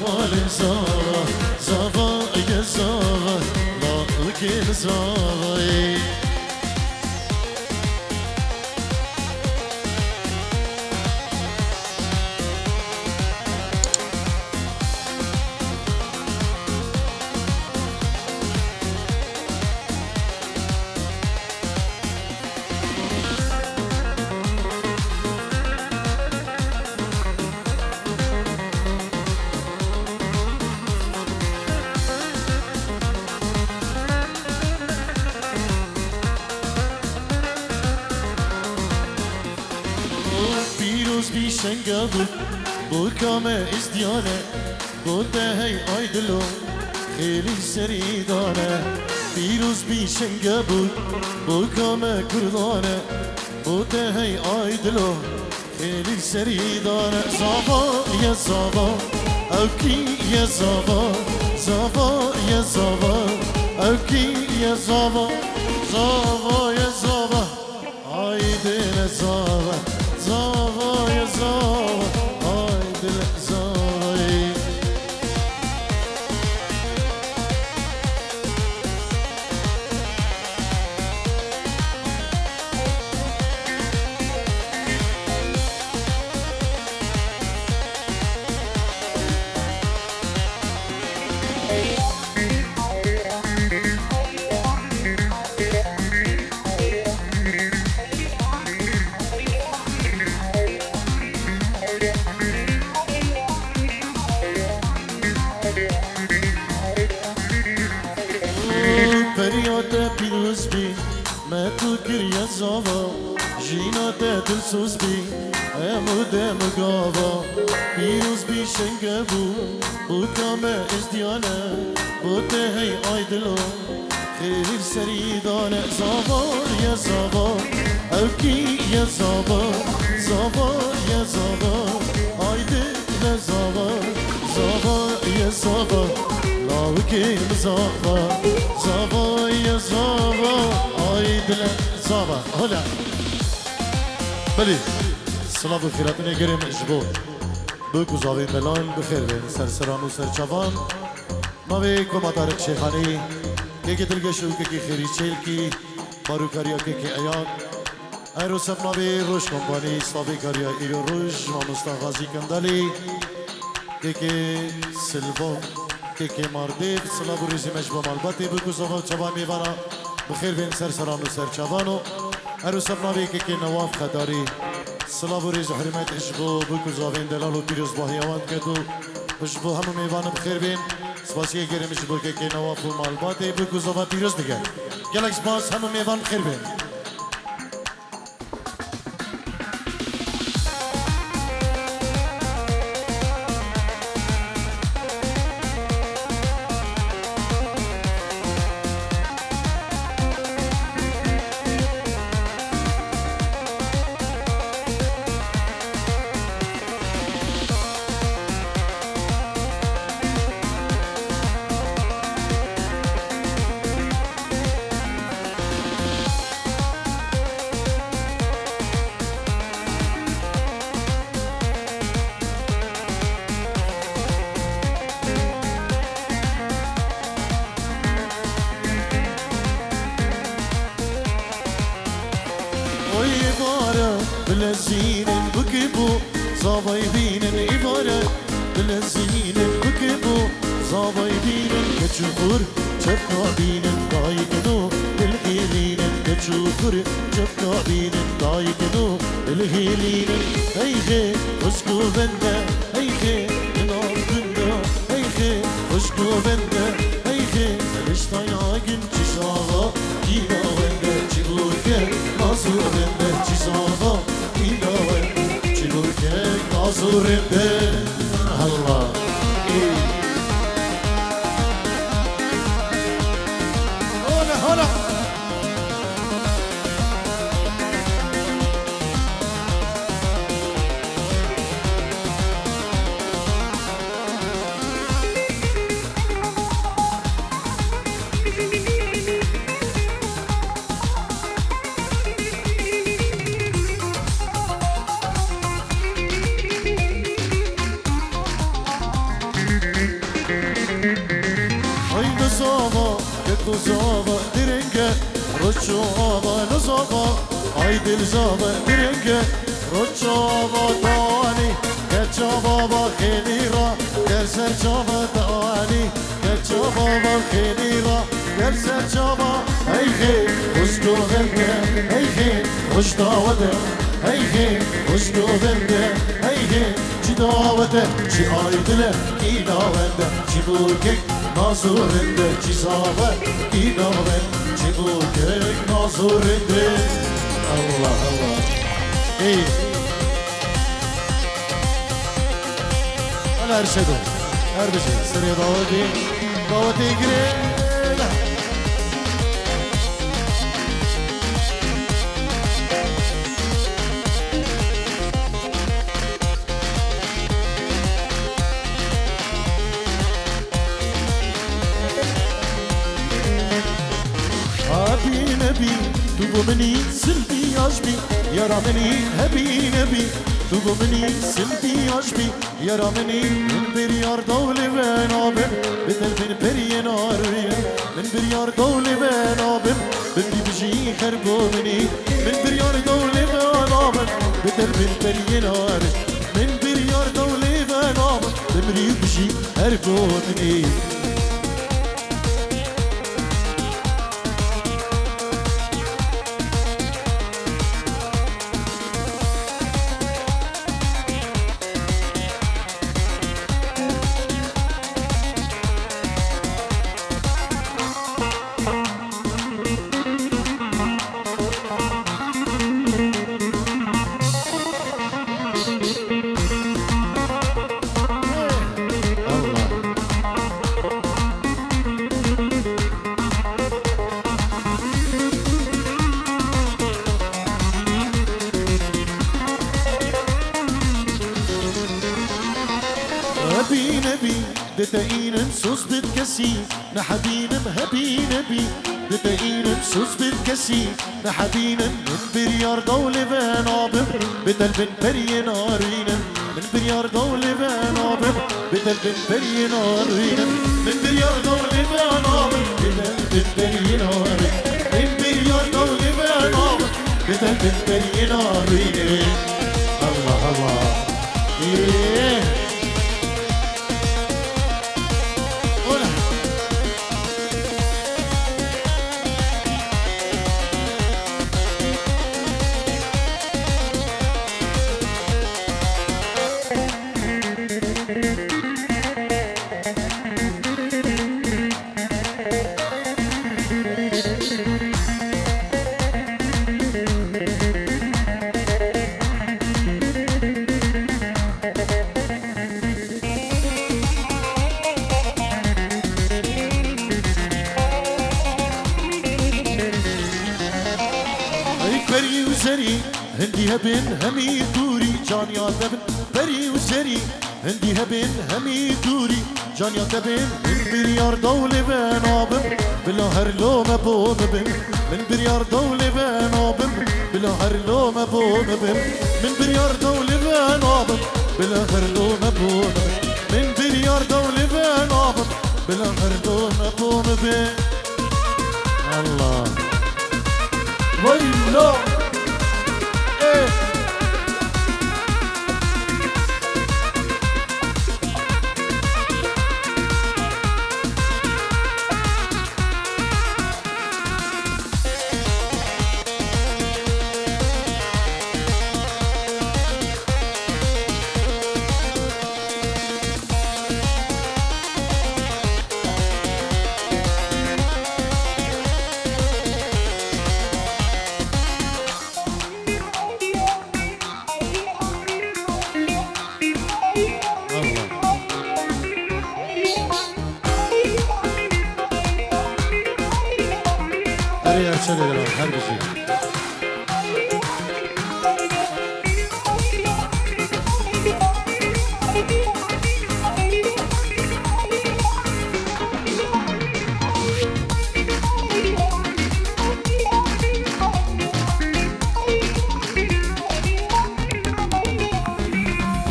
حال زاوا زاوا يا زاوا لا كل زاوا شنگابو بو کامه ازدیانه بو دهی آیدلو خیلی سریدانه پیروز بی شنگابو بو کامه کردانه بو دهی آیدلو خیلی سریدانه زاوا یا زاوا او کی یا زاوا زاوا یا زاوا او کی یا زاوا زاوا یا زاوا آیدل زاوا زاوا يا زاوا هاي دل زاوا فریاد پیروز بی من تو گریه زاوا جینا دلسوز بی امود مگاوا پیروز بی شنگه بو کامه ازدیانه بو تهی آیدلو خیلی سریدانه زاوا یا زاوا او کی یا زاوا زاوا یا زاوا آیدل زاوا زاوا یا زاوا لاوکی زاوا زاوا یا زاوا آیدل زاوا هلا بلی سلام و خیراتونه گرم اجبور بگو زاوی ملان بخیر بین سرسران و سرچوان ماوی کماتارک شیخانی که دلگشو که خیری چیل کی بارو کریا که ایاد ایرو سب ماوی روش کمپانی سلافی کریا ایرو روش ما مستغازی کندالی که سلوا که ماردیف سلام و ریزی مجبا مالباتی بگو زاوا چوان میوانا بخیر بین سرسران و سرچوانو ایرو سب ماوی که نواف خداری سلام و ریز حرمت اشبو بکو زاوین دلال و پیروز باهیوان کدو اشبو همو میوانم بخیر بین سپاسیه گرم اشبو که نواف و مالباتی بکو زاوا پیروز دیگه گلک سپاس همو میوان بخیر بین بلزينن بكبو زاويدينن إبارة بلزينن بكبو زاويدينن كتشوفر شبكابينن دايكنو بالهيلينن كتشوفر شبكابينن دايكنو بالهيلينن هيخي وشكو بنده هيخي نار بنده هيخي وشكو بنده هيخي لشتا ياغن تشاغا دينا بنده تشبوكي نازو بنده تشاغا Nazurinde Allah Hola hola Haydi zava, ketlo zava, direnge, roçava, lozava. Haydi zava, direnge, roçava tani, keçava va khenira, kerser çava tani, keçava va khenira, kerser çava. Hey hey, usko vende, hey hey, uştavade, hey hey, usko vende, hey hey, çidavade, çi aydile, ilavende, çi burkek. Nazurinde çizave inaven çibukek nazurinde Allah Allah ey Ala erşedu Erbici sıraya davati girelim نبي توبو مني سلبي عجبي يرى مني هبي نبي توبو مني سلبي عجبي يرى مني من بريار دولي بين عبم بدل من بري نارين من بريار دولي بين عبم بدي بجي خربو مني من بريار دولي بين عبم بدل من بري نارين من بريار دولي بين عبم بدي بجي خربو مني هبي نبي دتاين نصوص بالكسي نحبين مهبي نبي دتاين نصوص بالكسي نحبين من بريار دولي بين عبم بدل بن بري نارين من بريار دولي بين عبم بدل بن بري نارين من بريار دولي بين عبم بدل بن بري نارين من بريار دولي بين عبم بدل بن بري نارين الله الله إيه بري وزري هندي هبن همي دوري جاني عذبن بري وزري هندي هبن همي دوري جاني عذبن من بريار دولي بين عبم بلا هرلو مبوم بن من بريار دولي بين عبم بلا هرلو مبوم بن من بريار دولي بين عبم بلا هرلو مبوم من بريار دولي بين عبم بلا هرلو مبوم بن الله ويلا Şöyle devam her bir şey.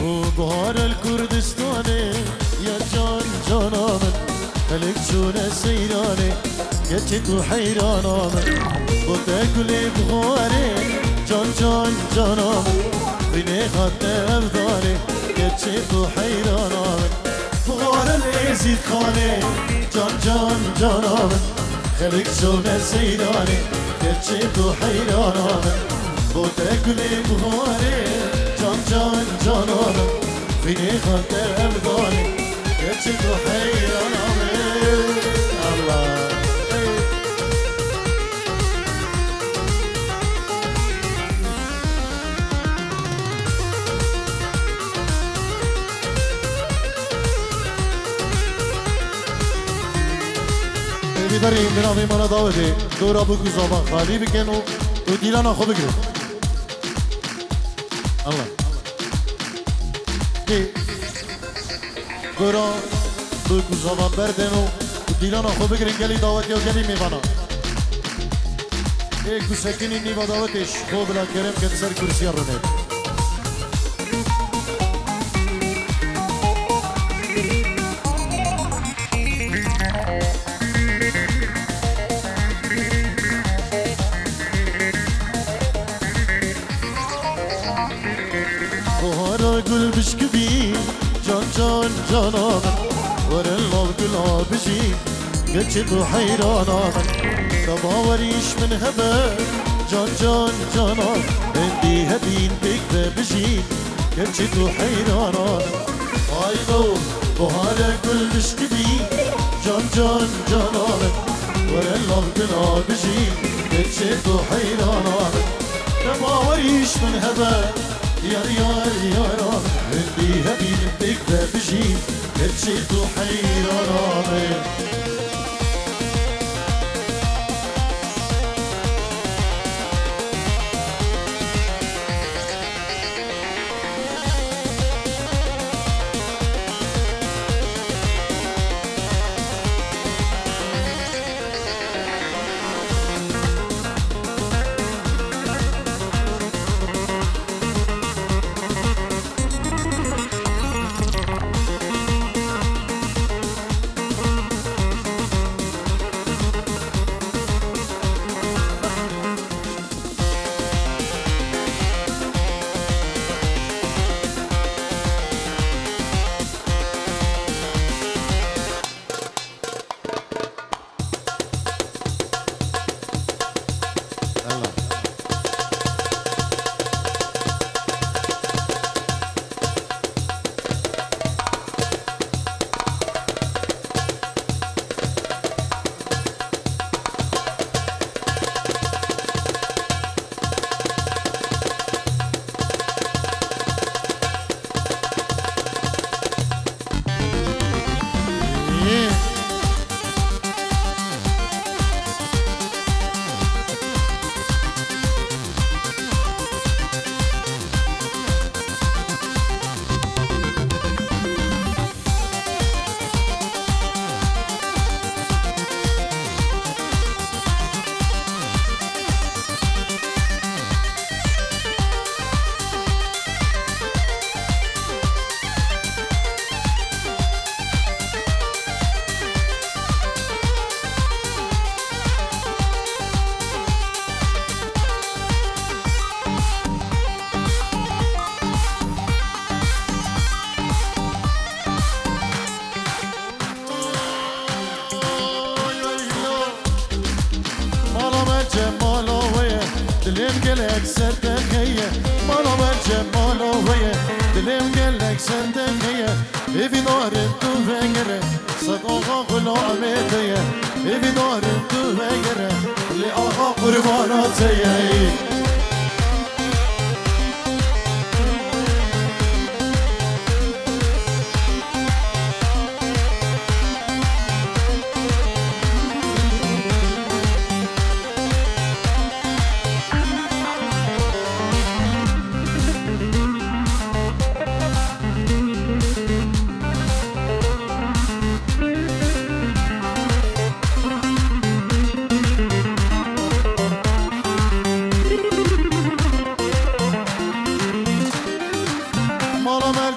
Bu bahar el Kürdistan'ı ya can شونه سیرانه گچه تو حیرانم بوده گلی بخواره جان جان جانم بینه خط افدانه گچه تو حیرانم بخواره لیزید خانه جان جان جانم خلق شونه سیرانه گچه تو حیرانم بوده گلی بخواره جان جان جانم بینه خط افدانه گچه تو حیرانم الله بریم بنامی مانا داوده دورا بگو زبان خالی بکن و دیلانا خوب بگرد الله دورا بگو زبان بردن و دیلانا خوب بگرد گلی داوتی و گلی میوانا ایک سکنی نیوا داوتش خوب لا کرم کن سر کرسی رو نید گل بشکبی جان جان جانم ورالله گل آبجی گچه تو حیرانم تباوریش من هبه جان جان جانم اندی هبین بک بجی گچه تو حیرانم آیدو بهار گل بشکبی جان جان جانم ورالله گل آبجی گچه تو حیرانم تباوریش من هبه يار يار يار اللي هبي نبيك بجي كتشيت وحيراني دلم قلق صدقية مالا بالجمال ويا دلم قلق صدقية في دار انتو فقرة صدقا غلامتية في دار انتو فقرة اللي آقا قرباناتية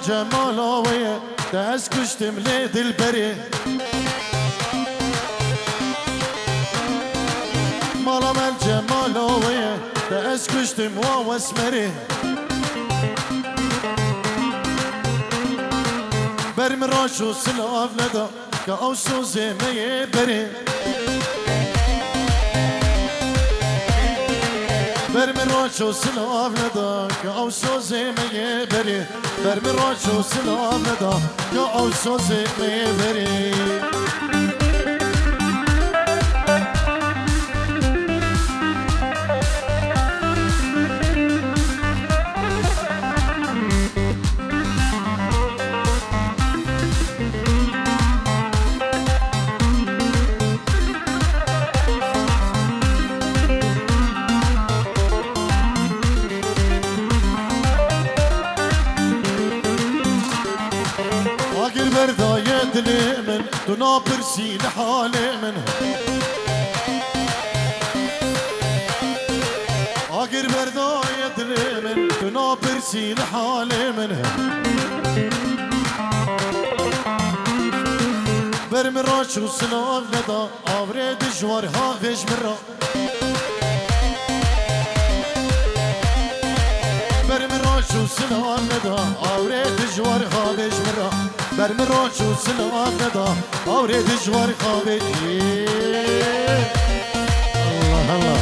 جمالاوية داس كشتم ليد البري ده از کشتم و اسمره برم راشو سلاف ندا که او سوزه میه بره برم راشو سلاف ندا که او سوزه میه بره برم راشو سلاف ندا که او سوزه میه بره برداية دلي من تنابرسي لحالي من آقر برداية دلي من تنابرسي لحالي من برم راشو سلاف لدا آوري دجوار هافش مرا برم راشو سلاف لدا آوري دجوار هافش مرا برم راشو سلاف ندا آوري دجوار خوابي الله الله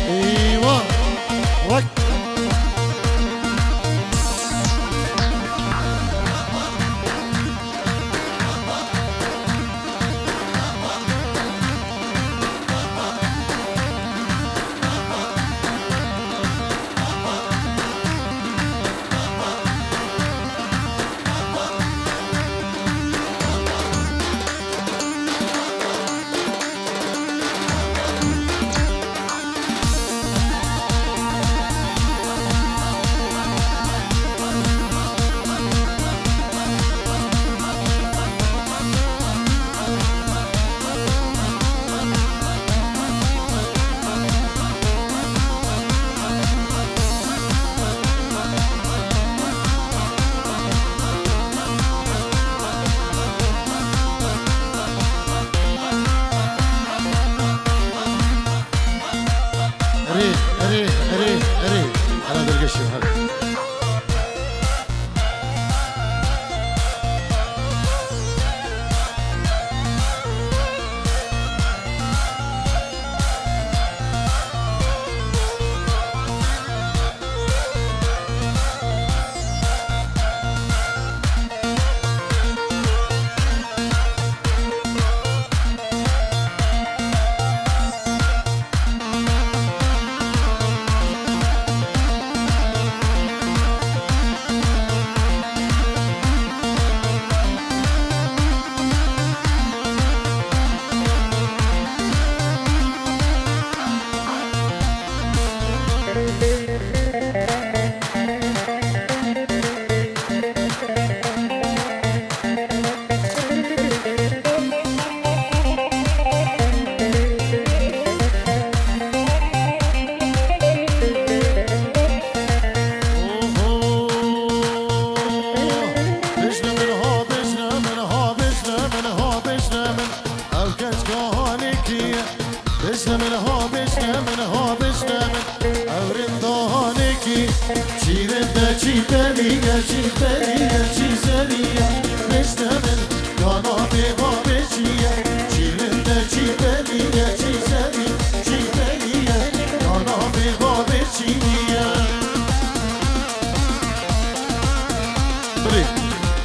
ايوه وك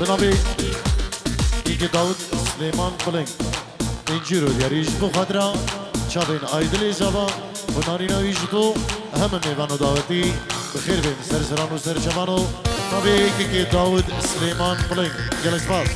بنابي إيجي داود سليمان بلنك إنجيرو دياريش بو خدرا شابين آيدلي زبا ونارينا ويجتو أهم النيفانو داوتي بخير بين سر سرانو سر شبانو نابي إيجي داود سليمان بلنك جلس باس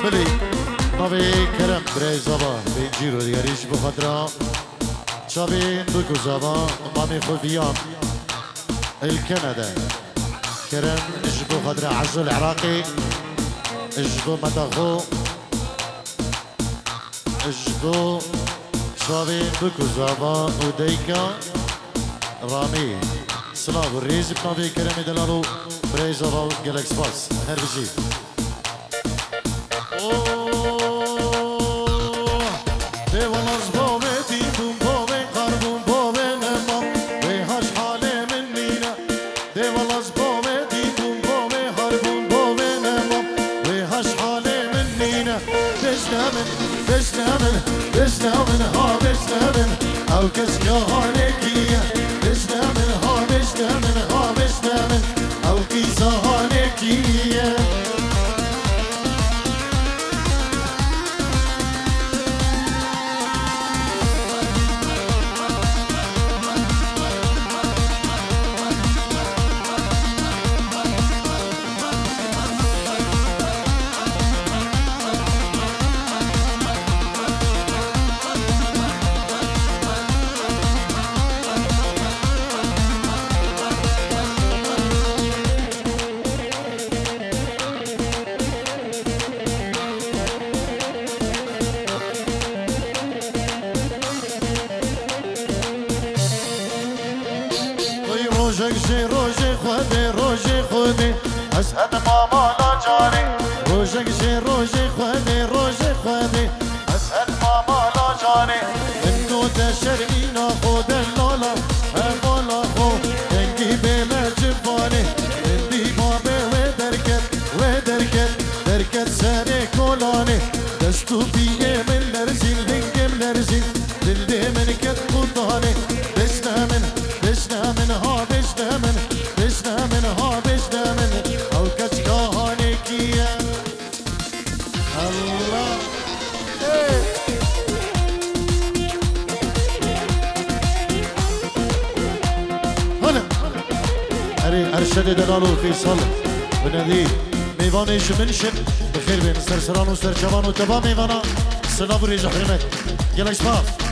بلي نوی کرم برای زبا بینجی رو دیگریش بخاطرم شابين بكوزابا مامي خوفيام الكندا كرم اجبو خضر عزو العراقي اجبو مداخو اجبو شابين بكوزابا وديكا رامي سلاف الريز بنافي كرمي دلالو بريزو جالكس باس هربجي او كسكا هانكية بشنا من ها بشنا من ها بشنا من او كيسا هانكية اسعد ماما لا جاني روجك جي روجي خذي روجي خذي اسعد ماما لا جاني انو تشرمينا خود اللالا هبالا خو تنقي بما جباني اندي بابي ودركت دركت ساري كولاني دستو بيه من لرزين لنقم لرزين للي من كت قطاني بشنا من ها بشنا من ها بشنا من او كتكا هانكية الله هلا ارشد دلالو في صلب بنذير ميوانيش منشن بخير بين سرسران وسرجوان وتبا ميوانا سلام وريج حرمت يلا شباب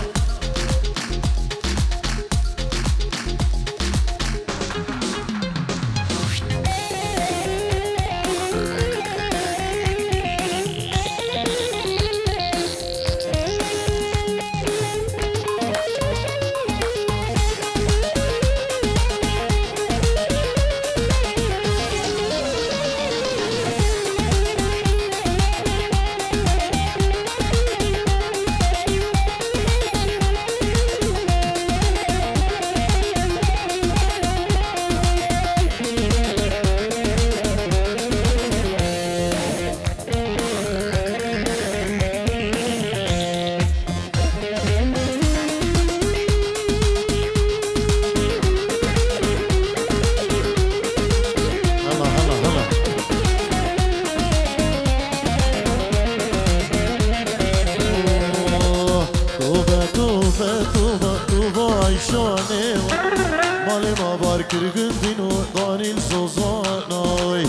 Kırgın dino danil sozanay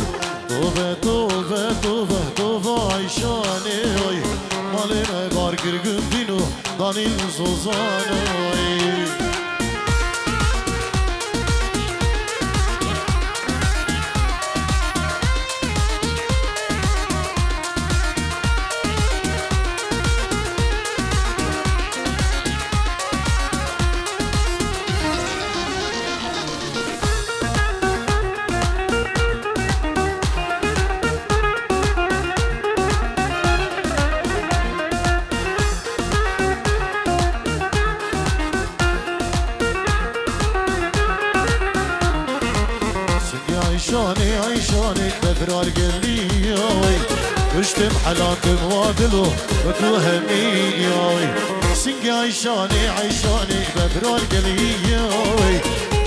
Tove ayşane oy Malime bar kırgın dino danil sozanay عيشاني بفرار قلبي ياوي وشتم حلاتم وادلو وتوهمي ياوي سنقي عيشاني بفرار قلبي ياوي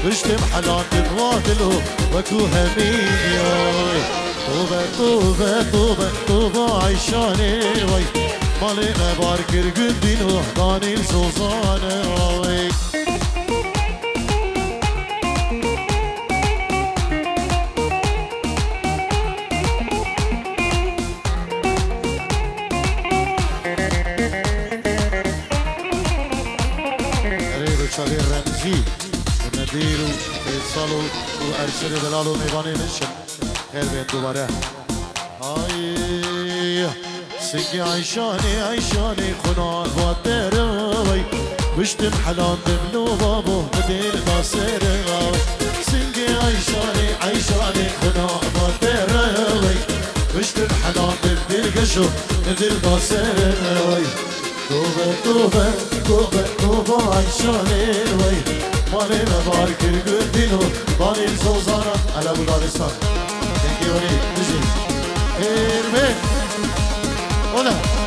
وشتم حلاتم وادلو وتوهمي ياوي طوبة عيشاني وي مالي مباركر قدينو داني سوزاني وي دیر و فیصل و ارشد دلال و میوانی نشم خیر بین دوباره آی سکی عیشانی خنان و دروی بشتم حلان دمنو بابو مدير ناصر سنجي عيشاني خنان و دروي بشتم حلان دمنو قشو مدير ناصر توبه عيشاني وي مالي مبارك القدينو مالي الزوزارة على ابو دارستان تنكي ولي نجي ارمي ولا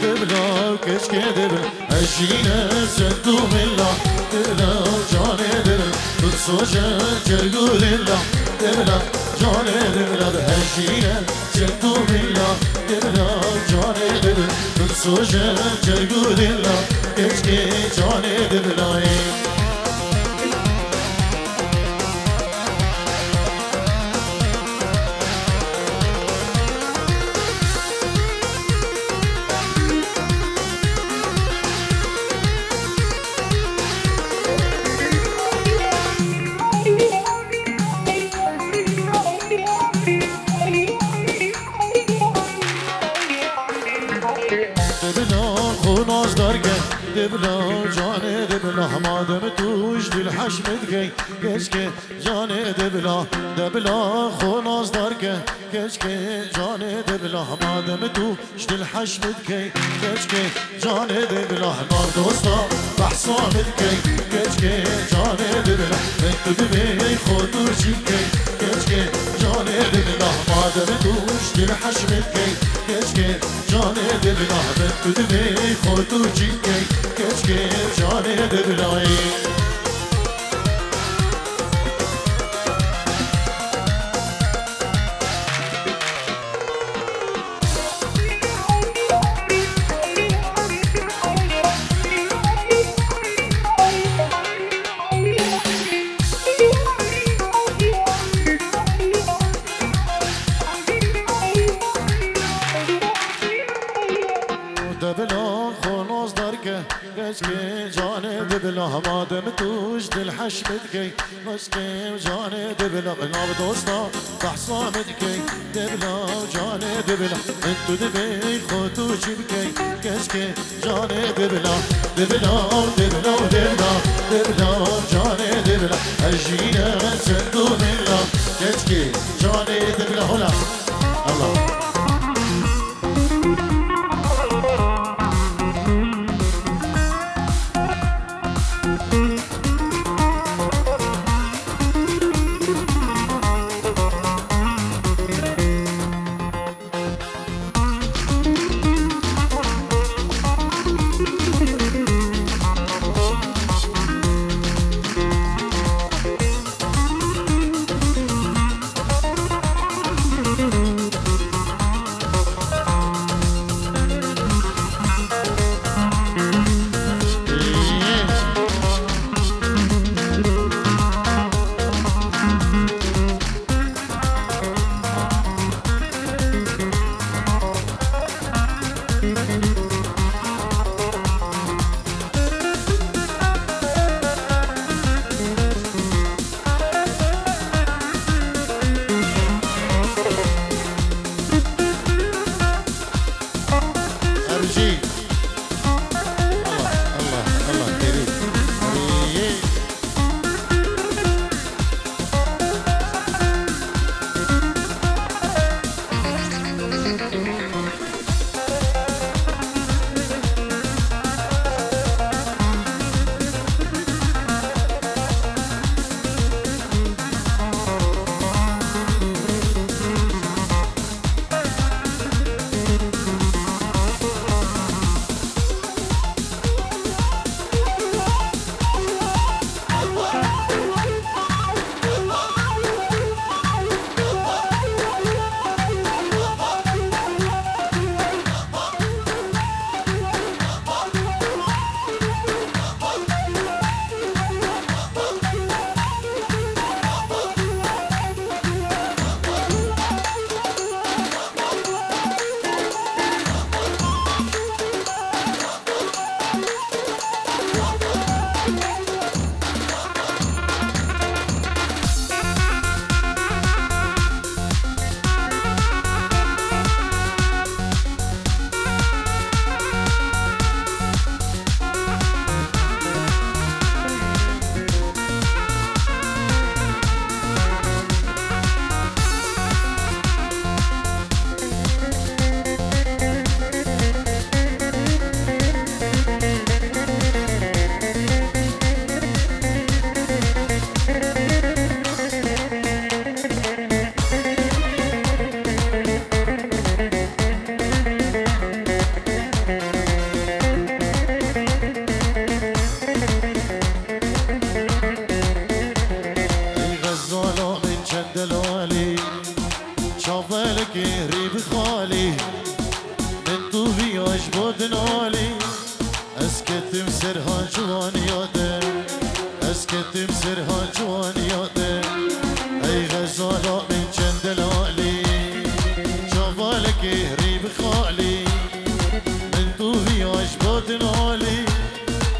دبلا كشكي دبل أجينا سدو ملا دبلا جاني دبل بتصوجا جرقول الله دبلا جاني دبلا أجينا سدو ملا دبلا جاني دبل بتصوجا جرقول الله كشكي جاني دبلا دبلا جاني دبلا ما دم توش دل حشمت گی کشکه جاني دبلا دبلا خوناز دارکه کشکه جاني دبلا ما دم توش دل حشمت گی کشکه جاني دبلا نار دوستا بحثامت گی کشکه جاني دبلا انتو دبی خودور چی گی کشکه جاني دبلا ما دم توش دل حشمت گی کشکه جاني دبلا انتو دبی خودور چی گی كشكي جاني دبلاي كشكي جاني دبلا ما دم توش دل حشمت كي كشكي جاني دبلا بناب دوستا بحصامت كي دبلا جاني دبلا انتو دبي خوتو جبكي كشكي جاني دبلا دبلا دبلا دبلا دبلا جاني دبلا اجينا سندو دبلا كشكي جاني دبلا هلا الله شافلك ريب خالي من طوفي عجبود نالي اسكت مسرها جوان ياده اسكت مسرها جوان ياده اي غزالة من جندلالي شافلك ريب خالي من طوفي عجبود نالي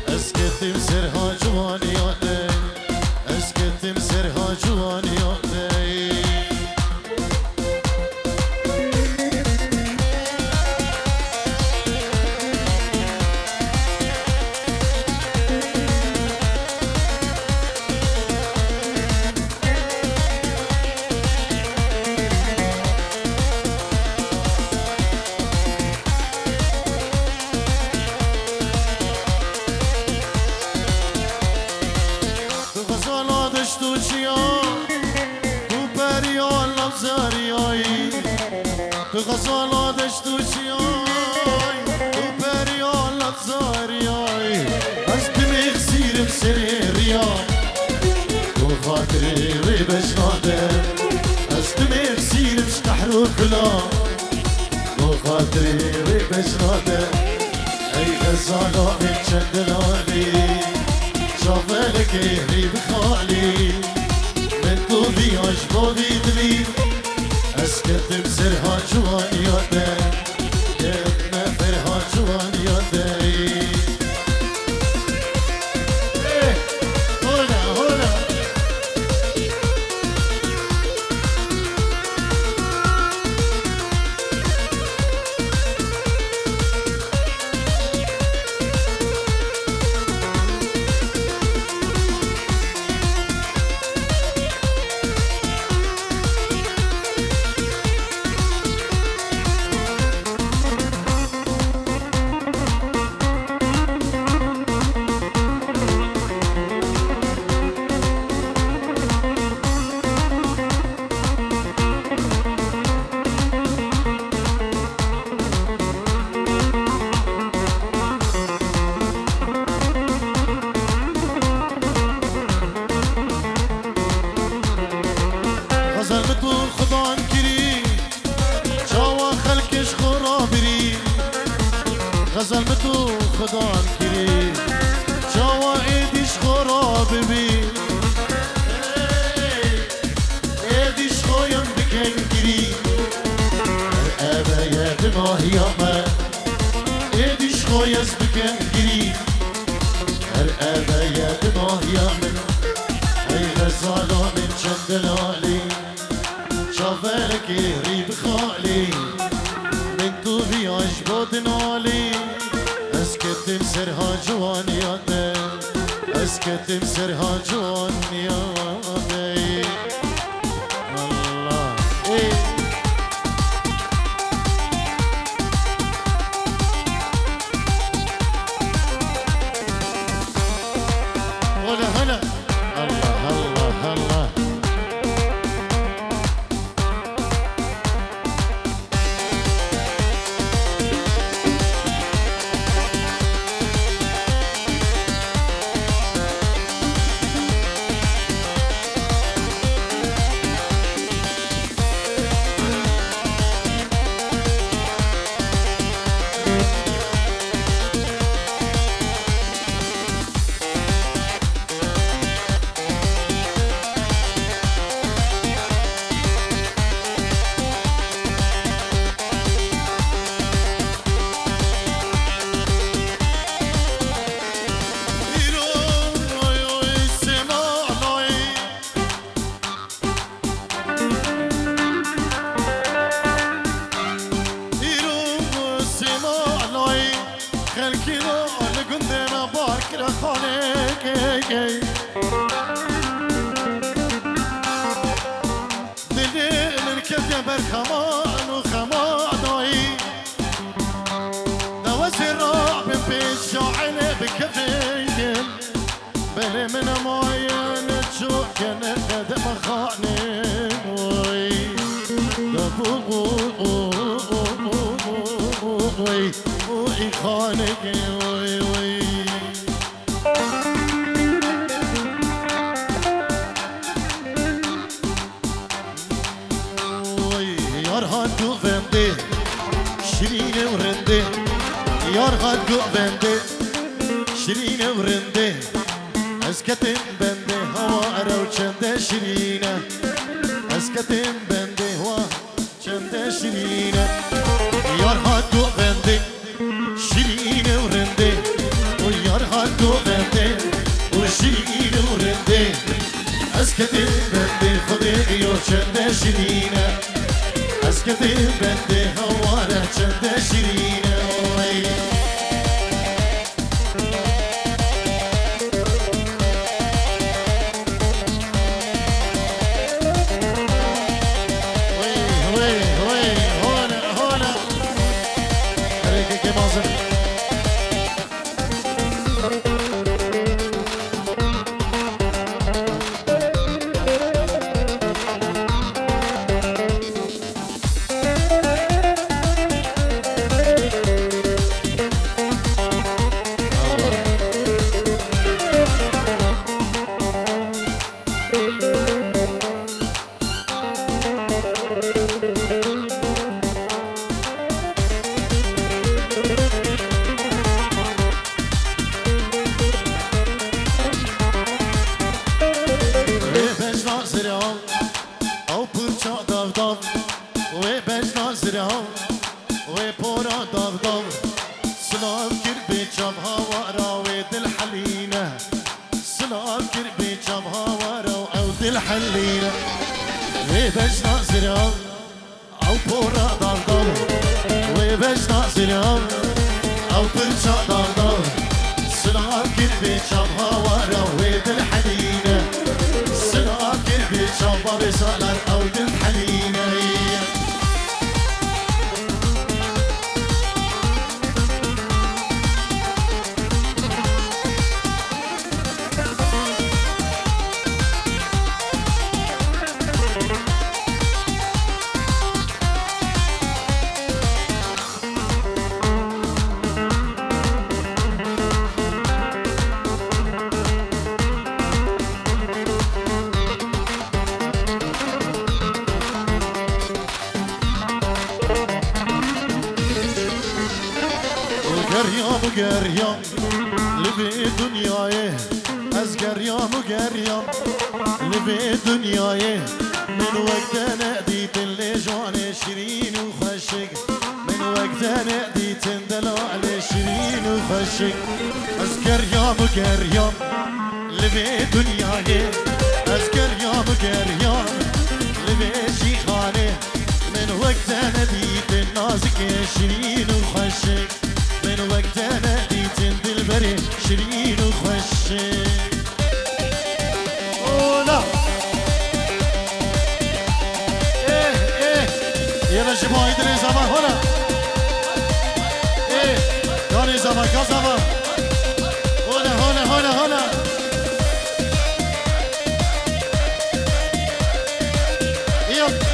اسكت مسرها جوان ياده اسكت مسرها جوان ياده غزالة دشتو شياي وبريال لتزارياي أستمي خسير بسريريا وخاطري ريبش نادر أستمي خسير بشتحرو كلا وخاطري ريبش نادر أي غزالة من شندلالي شافلك ريب خالي من طوبي عجبودي دليل اسكت مسرها جوان ياده يدنا فرها جوان ياده هنا هنا غزل متو خدان كري جوا ايديش خراب بي ايديش خويم بكن كري ابا يا دماغي ياما ايديش خويز بكن كري ابا يا دماغي ياما اي غزالة من جندلالي شافلك ريب خالي من طوبي عجبود نالي اسكت مسرها جوان ياده اسكت مسرها جوان ياده الله ايه ولا هلا الله الله الله برخمان وخمانوي دوز الرعب في الشعل بكفيل بلي من معين تشوف كان خدم خانوي دبوي وإخانك وي وي یار هات گوونده شیرین و رنده یار هات گوونده شیرین و رنده از کتم بنده هوا ارو چنده شیرینه از کتم بنده هوا چنده شیرینه یار هات گوونده شیرین و رنده و یار هات گوونده و شیرین و رنده از کتم بنده خودی یار چنده شیرینه از کتم بنده هوا ارو چنده شیرینه الحلينا ويبش ناصرهم او بورا ضغضم ويبش ناصرهم او برشا ضغضم سلام كربي شبها ورا ويد الحلينا سلام كربي شبها بسالر او الحلينا گریام لبی دنیای از گریام و گریام لبی دنیای من وقت ندیت لجوان شیرین و خشک من وقت ندیت دلال شیرین و خشک از گریام و گریام لبی دنیای از گریام و گریام لبی شیخانه من وقت ندیت نازک شیرین و خشک من وقت ناديت بالبري شيرين وخشي اولا ايه يلا جيبوا ايدنا زمان هنا ايه داني زمان كزمان هنا يلا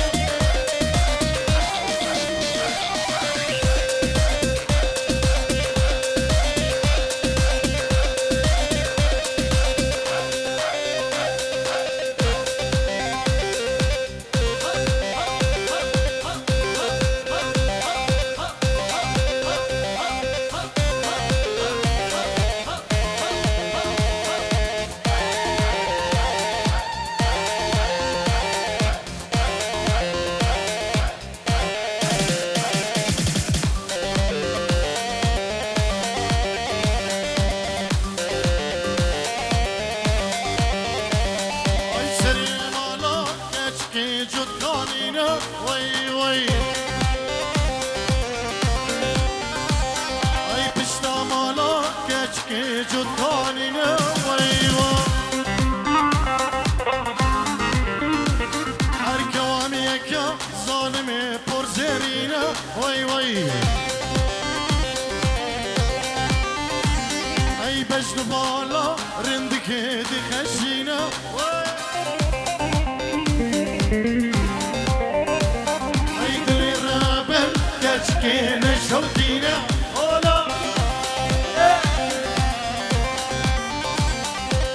وای وای ای بجن بالا رندك دي خشينا ای دلی رابن کچکین شوتینا اولا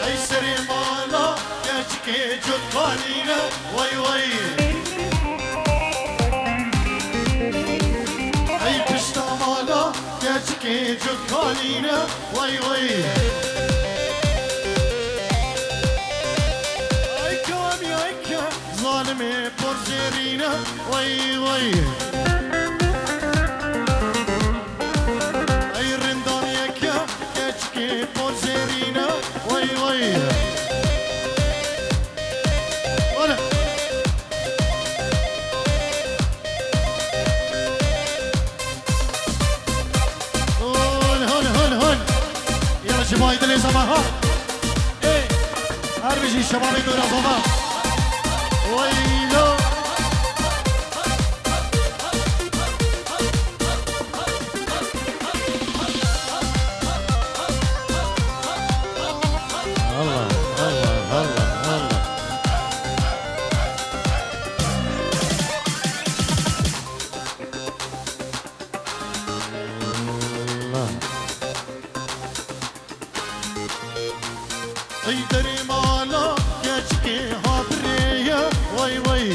ای سری بالا کچکی جد قانینا وای وای بي جكالينا وي وي ايكام ايكا ظالمي برجرينا وي وي اي رندان يكا كشكي برجرينا وي وي شباب اللي زمها ايه هربجي الشباب يدور زمها ويلو الله الله الله الله اي دري مالا كشكي هابريا وي وي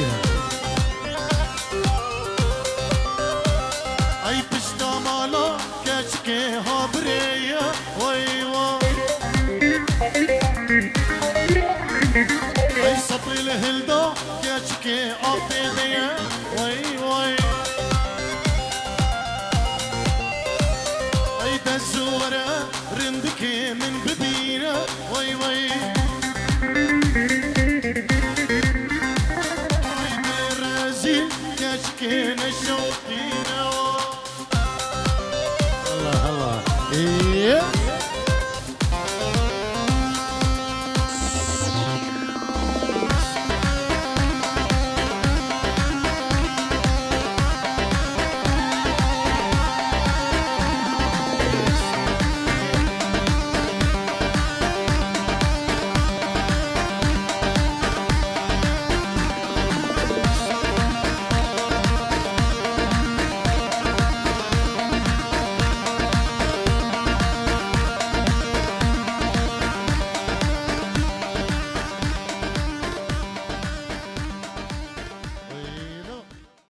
اي بشتا مالا كشكي هابريا وي وي اي صبري الهلدا كشكي ابيضيا وي وي اي دزورة رندكي من ببينا وي وي اي برازيل كشكي نشوطينا